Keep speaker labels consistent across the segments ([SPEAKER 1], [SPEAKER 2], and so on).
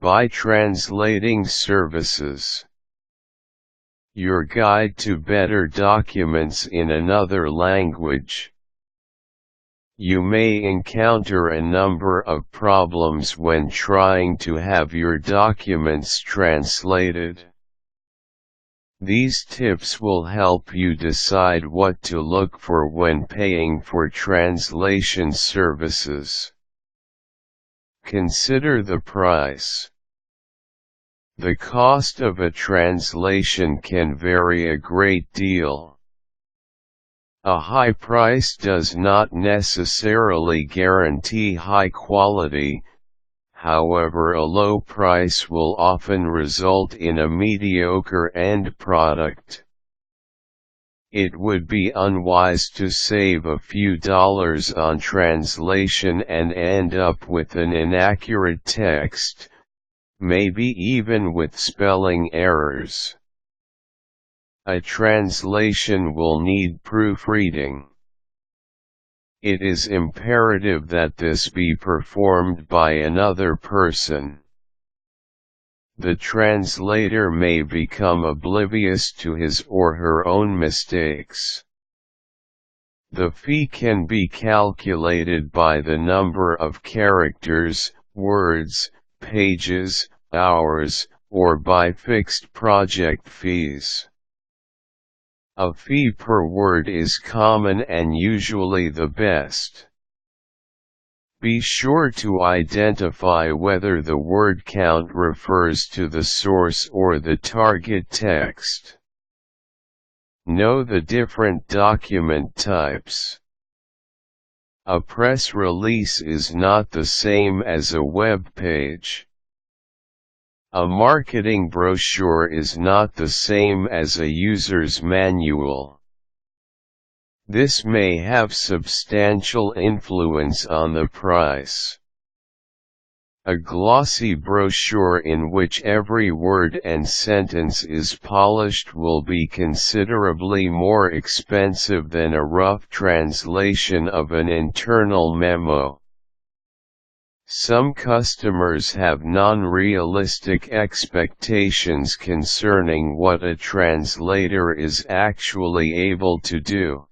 [SPEAKER 1] by translating services. Your guide to better documents in another language. You may encounter a number of problems when trying to have your documents translated. These tips will help you decide what to look for when paying for translation services. Consider the price. The cost of a translation can vary a great deal. A high price does not necessarily guarantee high quality. However, a low price will often result in a mediocre end product. It would be unwise to save a few dollars on translation and end up with an inaccurate text, maybe even with spelling errors. A translation will need proofreading. It is imperative that this be performed by another person. The translator may become oblivious to his or her own mistakes. The fee can be calculated by the number of characters, words, pages, hours, or by fixed project fees. A fee per word is common and usually the best. Be sure to identify whether the word count refers to the source or the target text. Know the different document types. A press release is not the same as a web page. A marketing brochure is not the same as a user's manual. This may have substantial influence on the price. A glossy brochure in which every word and sentence is polished will be considerably more expensive than a rough translation of an internal memo. Some customers have non-realistic expectations concerning what a translator is actually able to do.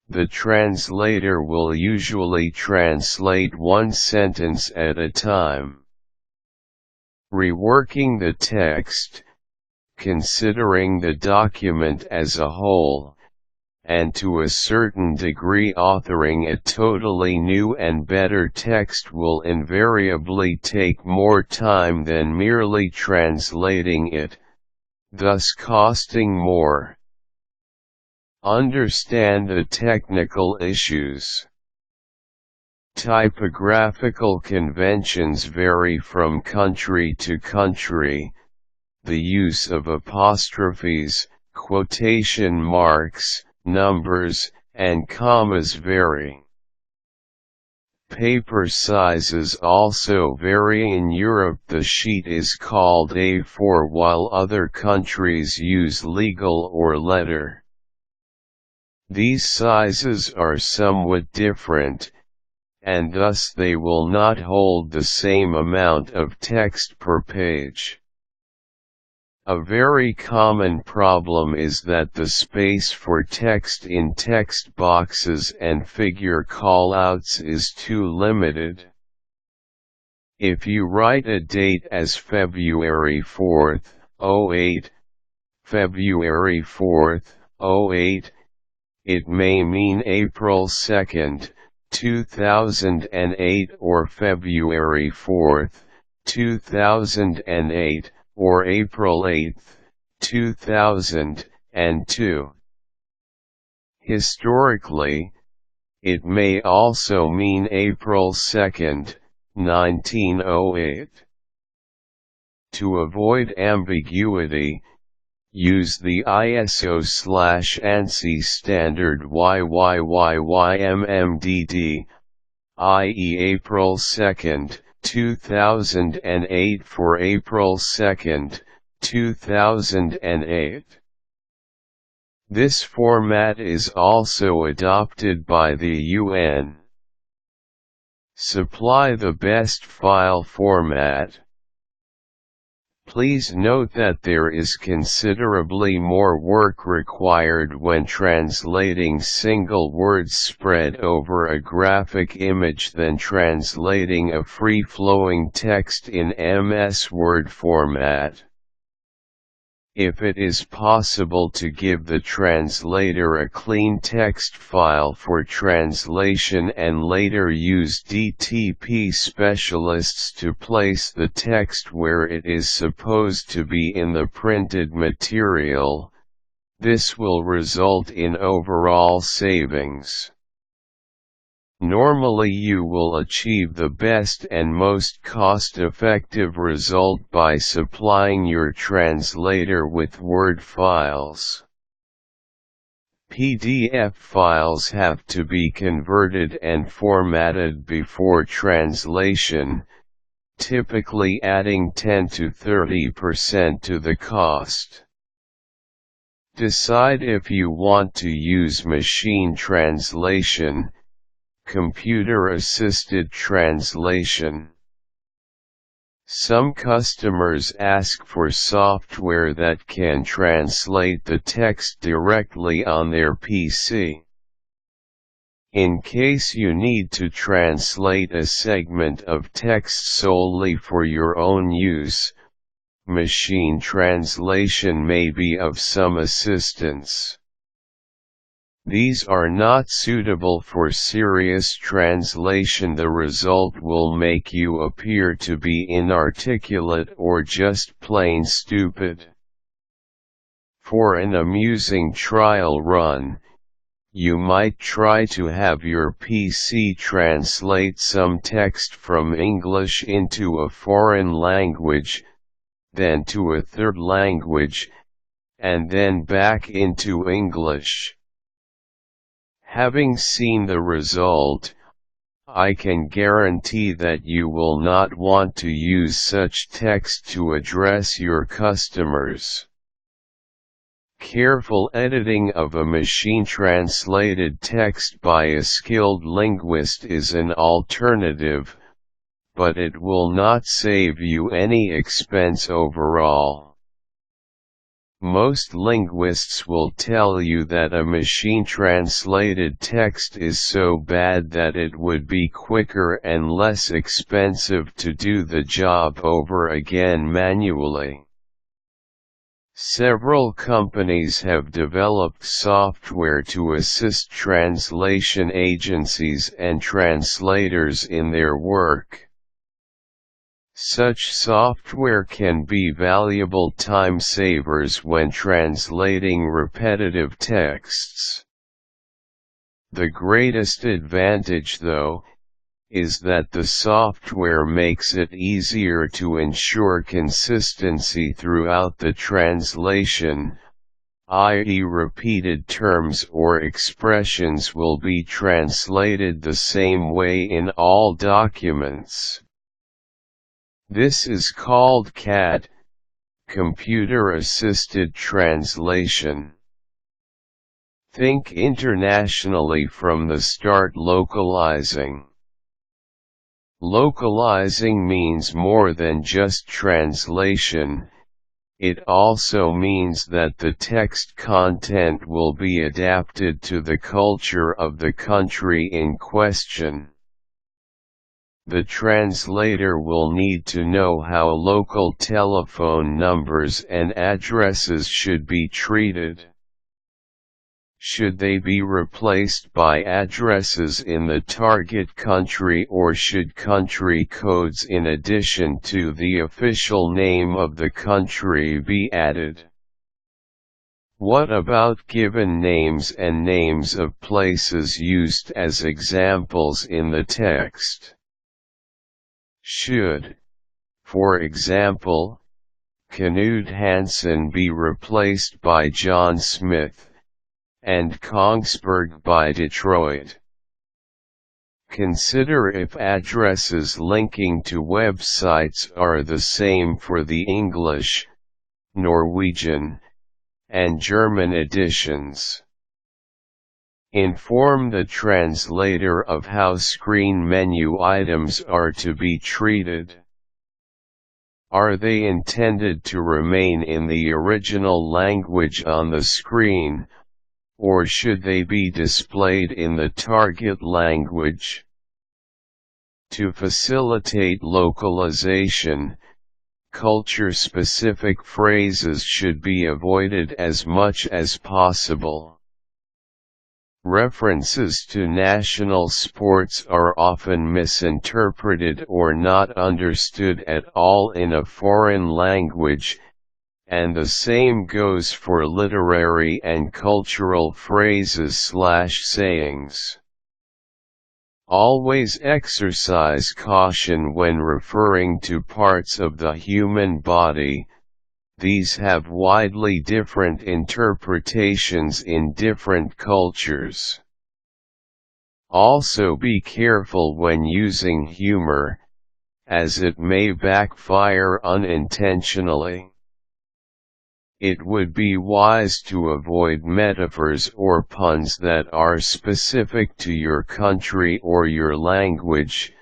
[SPEAKER 1] The translator will usually translate one sentence at a time. Reworking the text, considering the document as a whole, and to a certain degree authoring a totally new and better text will invariably take more time than merely translating it, thus costing more. Understand the technical issues. Typographical conventions vary from country to country. The use of apostrophes, quotation marks, numbers, and commas vary. Paper sizes also vary. In Europe the sheet is called A4 while other countries use legal or letter. These sizes are somewhat different, and thus they will not hold the same amount of text per page. A very common problem is that the space for text in text boxes and figure callouts is too limited. If you write a date as February 4, 08, February 4, 08, it may mean April 2, 2008 or February 4, 2008. Or April 8, 2002. Historically, it may also mean April 2, 1908. To avoid ambiguity, use the ISO/ANSI standard yyyy-mm-dd, i.e. April 2, 2008 for April 2, 2008. This format is also adopted by the UN. Supply the best file format. Please note that there is considerably more work required when translating single words spread over a graphic image than translating a free-flowing text in MS Word format. If it is possible to give the translator a clean text file for translation and later use DTP specialists to place the text where it is supposed to be in the printed material, this will result in overall savings. Normally you will achieve the best and most cost-effective result by supplying your translator with Word files. PDF files have to be converted and formatted before translation, typically adding 10 to 30% to the cost. Decide if you want to use machine translation, computer-assisted translation. Some customers ask for software that can translate the text directly on their PC. In case you need to translate a segment of text solely for your own use, machine translation may be of some assistance. These are not suitable for serious translation. The result will make you appear to be inarticulate or just plain stupid. For an amusing trial run, you might try to have your PC translate some text from English into a foreign language, then to a third language, and then back into English. Having seen the result, I can guarantee that you will not want to use such text to address your customers. Careful editing of a machine-translated text by a skilled linguist is an alternative, but it will not save you any expense overall. Most linguists will tell you that a machine-translated text is so bad that it would be quicker and less expensive to do the job over again manually. Several companies have developed software to assist translation agencies and translators in their work. Such software can be valuable time savers when translating repetitive texts. The greatest advantage, though, is that the software makes it easier to ensure consistency throughout the translation, i.e., repeated terms or expressions will be translated the same way in all documents. This is called CAT, Computer-Assisted Translation. Think internationally from the start. Localizing. Localizing means more than just translation, it also means that the text content will be adapted to the culture of the country in question. The translator will need to know how local telephone numbers and addresses should be treated. Should they be replaced by addresses in the target country, or should country codes in addition to the official name of the country be added? What about given names and names of places used as examples in the text? Should, for example, Knut Hansen be replaced by John Smith, and Kongsberg by Detroit? Consider if addresses linking to websites are the same for the English, Norwegian, and German editions. Inform the translator of how screen menu items are to be treated. Are they intended to remain in the original language on the screen, or should they be displayed in the target language? To facilitate localization, culture-specific phrases should be avoided as much as possible. References to national sports are often misinterpreted or not understood at all in a foreign language, and the same goes for literary and cultural phrases/sayings. Always exercise caution when referring to parts of the human body. These have widely different interpretations in different cultures. Also be careful when using humor, as it may backfire unintentionally. It would be wise to avoid metaphors or puns that are specific to your country or your language.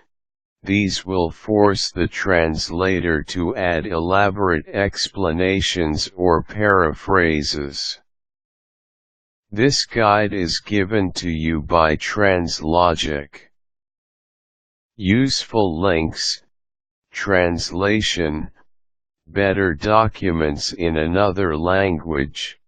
[SPEAKER 1] These will force the translator to add elaborate explanations or paraphrases. This guide is given to you by TransLogic. Useful links, translation, better documents in another language.